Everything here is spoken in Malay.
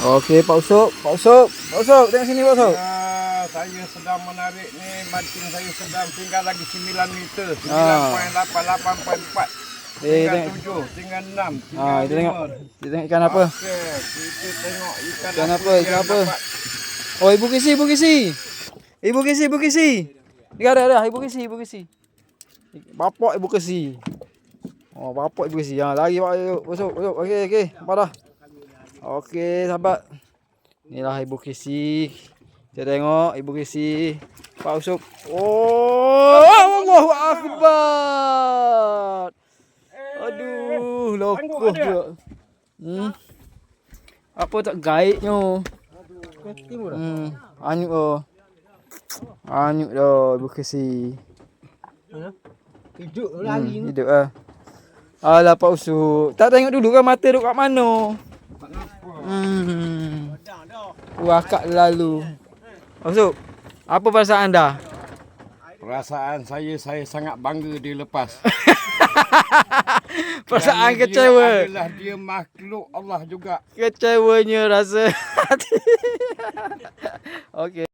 Okey, Pak Usop. Pak Usop. Pak Usop, tengok sini Pak Usop. Ya, saya sedang menarik ni, mancing saya sedang tinggal lagi 9 meter. Ah. 9.8, 8.4. Eh, Tinggal tengok. 7, tinggal 6, tinggal Ah, kita tengok. 5. Kita tengok ikan apa? Okey, kita tengok ikan Ikan apa? yang Ikan apa? dapat. Oh, Ibu Kisi, Ibu Kisi. Ibu Kisi, Ibu Kisi. Ada, Ibu Kisi, Ibu Kisi. Bapak Ibu Kisi. Oh, bapak Ibu Kisi. Ha, lari Pak Usop, Usop. Okey. Nampak dah. Okey, sahabat. Inilah Ibu Kisi. Kita tengok Ibu Kisi. Pak Usop. Oh, Allahu Akbar. Aduh, lokoh pula. Apa tak gaitnya? Anyuk dah. Anyuk dah Ibu Kisi. Hidup lari ni. Hidup ah. Alah Pak Usop. Tak tengok dulu kan mata duk kat mana? Wakak lalu. Pak Usop, apa perasaan anda? Perasaan saya sangat bangga dia lepas. Perasaan Kerana kecewa. Dia adalah dia makhluk Allah juga. Kecewanya rasa hati. Okey.